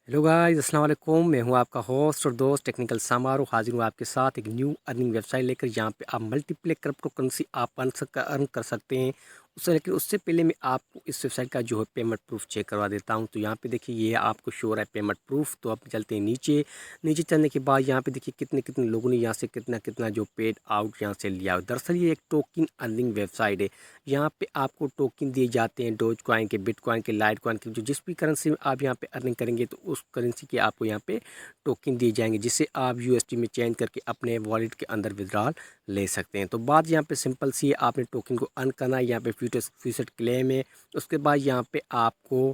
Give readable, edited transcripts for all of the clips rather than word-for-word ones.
Hello guys, अस्सलाम वालेकुम। मैं हूं आपका होस्ट और दोस्त टेक्निकल समारो। हाजिर हूं आपके साथ एक न्यू अर्निंग वेबसाइट लेकर। यहां पे आप मल्टीप्ले क्रिप्टो करेंसी आप अर्न कर सकते हैं। लेकिन उससे पहले मैं आपको इस वेबसाइट का जो है पेमेंट प्रूफ चेक करवा देता हूं। तो यहाँ पे देखिए, ये आपको शो हो रहा है पेमेंट प्रूफ। तो आप चलते हैं नीचे। नीचे चलने के बाद यहाँ पे देखिए कितने कितने लोगों ने यहाँ से कितना कितना जो पेड आउट यहाँ से लिया। दरअसल ये एक टोकन अर्निंग वेबसाइट है। यहाँ पे आपको टोकन दिए जाते हैं डोज कॉइन के, बिटकॉइन के, लाइट कॉइन के। जो जिस भी करेंसी में आप यहाँ पे अर्निंग करेंगे तो उस करेंसी के आपको यहाँ पे टोकन दिए जाएंगे, जिससे आप यूएसडी में चेंज करके अपने वॉलेट के अंदर विड्रॉल ले सकते हैं। तो बात यहाँ पे सिंपल सी है, आपने टोकन को अर्न करना है। यहाँ पे फ्यूचर क्लेम है। उसके बाद यहाँ पे आपको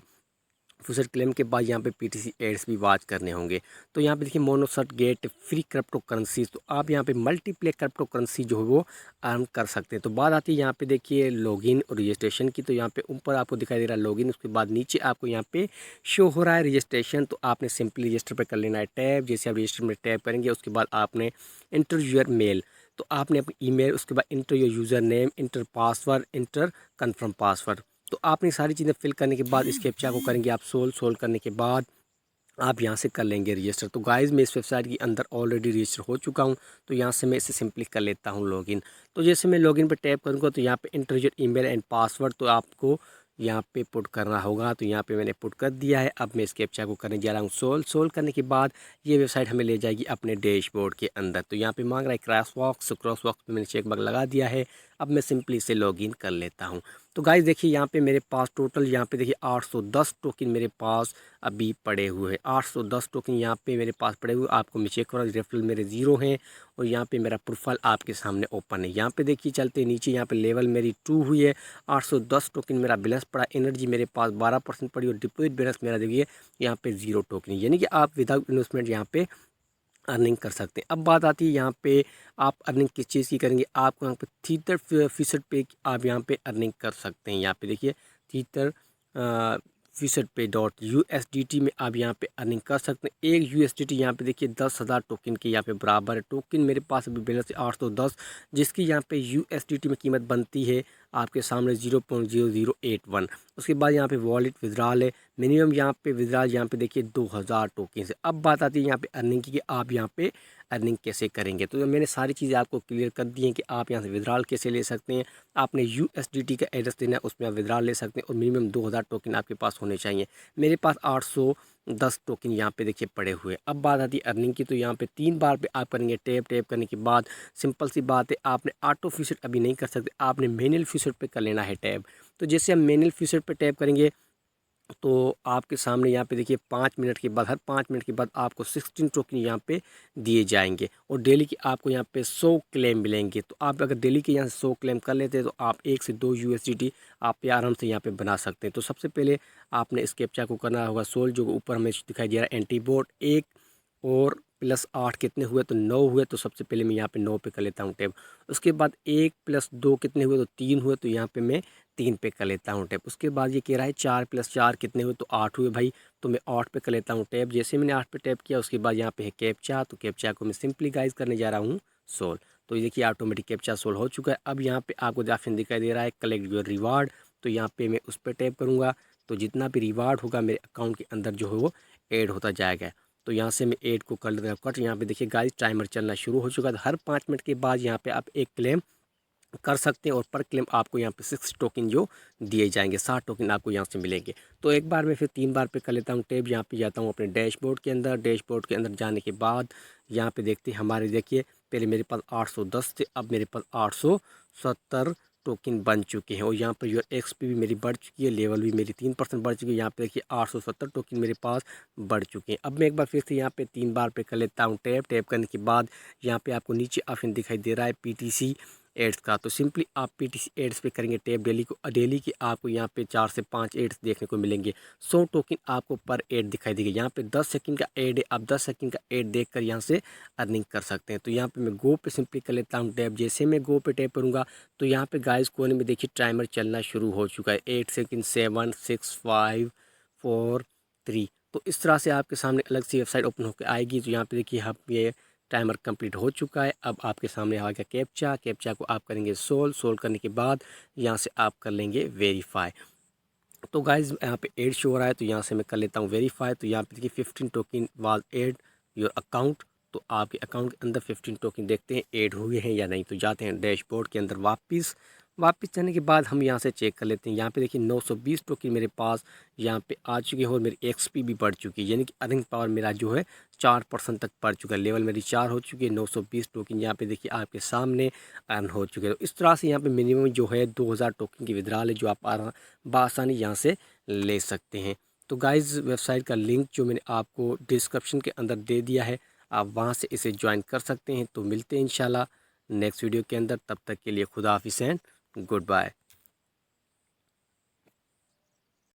फ्यूचर क्लेम के बाद यहाँ पे पीटीसी एड्स भी वॉच करने होंगे। तो यहाँ पे देखिए मोनोसेट गेट फ्री क्रिप्टो करेंसी। तो आप यहाँ पे मल्टीप्ले क्रिप्टो करेंसी जो है वो अर्न कर सकते हैं। तो बात आती है यहाँ पे देखिए लॉगिन और रजिस्ट्रेशन की। तो यहाँ पे ऊपर आपको दिखाई दे रहा है लॉगिन, उसके बाद नीचे आपको यहाँ पे शो हो रहा है रजिस्ट्रेशन। तो आपने सिंपली रजिस्टर पर कर लेना है टैब। जैसे आप रजिस्टर में टैप करेंगे उसके बाद आपने इंटर यूर मेल, तो आपने अपनी ईमेल, उसके बाद inter your user name, inter password, inter confirm password. तो आपने सारी चीज़ें फिल करने के बाद इस कैप्चा को करेंगे आप सोल्व करने के बाद आप यहाँ से कर लेंगे रजिस्टर। तो गाइज़ मैं इस वेबसाइट के अंदर ऑलरेडी रजिस्टर हो चुका हूँ। तो यहाँ से मैं इसे सिंपली कर लेता हूँ लॉगिन। तो जैसे मैं लॉगिन पर टैप करूँगा तो यहाँ पे inter your email and password तो आपको यहाँ पे पुट करना होगा। तो यहाँ पे मैंने पुट कर दिया है। अब मैं इस कैप्चा को करने जा रहा हूँ सोल्व करने के बाद ये वेबसाइट हमें ले जाएगी अपने डैशबोर्ड के अंदर। तो यहाँ पे मांग रहा है क्रॉस बॉक्स पे मैंने चेक बॉक्स लगा दिया है। अब मैं सिंपली इसे लॉगिन कर लेता हूँ। तो गाइस देखिए यहाँ पे मेरे पास टोटल यहाँ पे देखिए 810 टोकन मेरे पास अभी पड़े हुए हैं। 810 टोकन यहाँ पे मेरे पास पड़े हुए। आपको मैं चेक करा, रेफरल मेरे 0 हैं और यहाँ पे मेरा प्रोफाइल आपके सामने ओपन है। यहाँ पे देखिए चलते नीचे, यहाँ पे लेवल मेरी 2 हुई है। 810 टोकन मेरा बैलेंस पड़ा। एनर्जी मेरे पास 12% पड़ी और डिपॉजिट बैलेंस मेरा देखिए यहाँ पे 0 टोकन, यानी कि आप विदाउट इन्वेस्टमेंट यहाँ पे अर्निंग कर सकते हैं। अब बात आती है यहाँ पे आप अर्निंग किस चीज़ की करेंगे। आपको यहाँ पे 73% पे आप यहाँ पे अर्निंग कर सकते हैं। यहाँ पे देखिए 73% पे .USDT में आप यहाँ पे अर्निंग कर सकते हैं। एक USDT यहाँ पे देखिए 10,000 टोकन के यहाँ पे बराबर है। टोकन मेरे पास अभी बैलेंस 810, जिसकी यहाँ पे USDT में कीमत बनती है आपके सामने 0.0081। उसके बाद यहाँ पे वॉलेट विड्रॉल है। मिनिमम यहाँ पे विड्रॉल यहाँ पे देखिए 2000 टोकन से। अब बात आती है यहाँ पे अर्निंग की कि आप यहाँ पे अर्निंग कैसे करेंगे। तो मैंने सारी चीज़ें आपको क्लियर कर दी हैं कि आप यहाँ से विड्रॉल कैसे ले सकते हैं। आपने USDT का एड्रेस देना है, उसमें आप विड्रॉल ले सकते हैं और मिनिमम 2000 टोकन आपके पास होने चाहिए। मेरे पास 810 टोकन यहाँ पे देखिए पड़े हुए हैं। अब बात आती है अर्निंग की। तो यहाँ पे 3 बार पे आप करेंगे टैप करने के बाद सिंपल सी बात है, आपने ऑटो फ्यूचर अभी नहीं कर सकते, आपने मैनुअल फ्यूचर पे कर लेना है टैप। तो जैसे हम मैनुअल फ्यूचर पे टैप करेंगे तो आपके सामने यहाँ पे देखिए 5 मिनट के बाद, हर 5 मिनट के बाद आपको 16 टोकन यहाँ पे दिए जाएंगे और डेली की आपको यहाँ पे 100 क्लेम मिलेंगे। तो आप अगर डेली के यहाँ से 100 क्लेम कर लेते हैं तो आप 1 से 2 USDT आप पे आराम से यहाँ पे बना सकते हैं। तो सबसे पहले आपने इस कैप्चा को करना होगा सोल्व, जो ऊपर हमें दिखाई दे रहा है एंटीबोट। 1 और +8 कितने हुए, तो 9 हुए। तो सबसे पहले मैं यहाँ पे 9 पे कर लेता हूँ टैप। उसके बाद 1 + 2 कितने हुए, तो 3 हुए। तो यहाँ पे मैं 3 पे कर लेता हूँ टैप। उसके बाद ये कह रहा है 4 + 4 कितने हुए, तो 8 हुए भाई। तो मैं 8 पे कर लेता हूँ टैप। जैसे मैंने 8 पे टैप किया उसके बाद यहाँ पे है कैप्चा। तो कैप्चा को मैं सिंपली गाइज करने जा रहा हूँ सोल्व। तो ये देखिए ऑटोमेटिक कैप्चा सोल्व हो चुका है। अब यहाँ पे आपको ऑप्शन दिखाई दे रहा है कलेक्ट योर रिवार्ड। तो यहाँ पे मैं उस पर टैप करूँगा तो जितना भी रिवार्ड होगा मेरे अकाउंट के अंदर जो है वो ऐड होता जाएगा। तो यहाँ से मैं 8 को कर लेता हूँ कट। यहाँ पे देखिए गाइस टाइमर चलना शुरू हो चुका है। हर 5 मिनट के बाद यहाँ पे आप एक क्लेम कर सकते हैं और पर क्लेम आपको यहाँ पे 6 टोकन जो दिए जाएंगे, 60 टोकन आपको यहाँ से मिलेंगे। तो एक बार मैं फिर 3 बार पे कर लेता हूँ टैप। यहाँ पे जाता हूँ अपने डैशबोर्ड के अंदर। डैशबोर्ड के अंदर जाने के बाद यहाँ पे देखते हैं हमारे देखिए पहले मेरे पास 810 थे, अब मेरे पास 870 टोकन बन चुके हैं और यहाँ पर योर एक्सपी भी मेरी बढ़ चुकी है, लेवल भी मेरी 3% बढ़ चुकी है। यहाँ पे देखिए 870 टोकन मेरे पास बढ़ चुके हैं। अब मैं एक बार फिर से यहाँ पे 3 बार पे कर लेता हूँ टैप करने के बाद यहाँ पे आपको नीचे ऑप्शन दिखाई दे रहा है पीटीसी एड्स का। तो सिंपली आप पीटीसी एड्स पे करेंगे टैप। डेली की आपको यहाँ पे 4 से 5 एड्स देखने को मिलेंगे। 100 टोकन आपको पर एड दिखाई देगी। यहाँ पे 10 सेकंड का एड है, आप 10 सेकंड का एड देखकर यहाँ से अर्निंग कर सकते हैं। तो यहाँ पे मैं गो पे सिंपली कर लेता हूँ टैप। जैसे मैं गो पे टैप करूँगा तो यहाँ पे गाइस कोने में देखिए टाइमर चलना शुरू हो चुका है। 8 सेकंड, 7, 6, 5, 4, 3। तो इस तरह से आपके सामने अलग सी वेबसाइट ओपन होकर आएगी। तो यहाँ पे देखिए हम ये टाइमर कंप्लीट हो चुका है। अब आपके सामने आ गया कैप्चा को आप करेंगे सोल्व करने के बाद यहाँ से आप कर लेंगे वेरीफाई। तो गाइज़ यहाँ पे एड शो हो रहा है, तो यहाँ से मैं कर लेता हूँ वेरीफाई। तो यहाँ पे देखिए 15 token was add your account. तो आपके अकाउंट के अंदर 15 टोकन देखते हैं एड हुए हैं या नहीं। तो जाते हैं डैशबोर्ड के अंदर वापस जाने के बाद हम यहाँ से चेक कर लेते हैं। यहाँ पे देखिए 920 टोकन मेरे पास यहाँ पे आ चुके हैं और मेरी एक्सपी भी बढ़ चुकी है, यानी कि अर्निंग पावर मेरा जो है 4% तक बढ़ चुका है। लेवल मेरी 4 हो चुकी है। 920 टोकन यहाँ पे देखिए आपके सामने अर्न हो चुके हैं। तो इस तरह से यहाँ पे मिनिमम जो है 2000 टोकन की विड्रॉल है, जो आप बआसानी यहाँ से ले सकते हैं। तो गाइज़ वेबसाइट का लिंक जो मैंने आपको डिस्क्रिप्शन के अंदर दे दिया है, आप वहाँ से इसे ज्वाइन कर सकते हैं। तो मिलते हैं इंशाल्लाह नेक्स्ट वीडियो के अंदर, तब तक के लिए खुदा हाफिज़ एंड गुड बाय।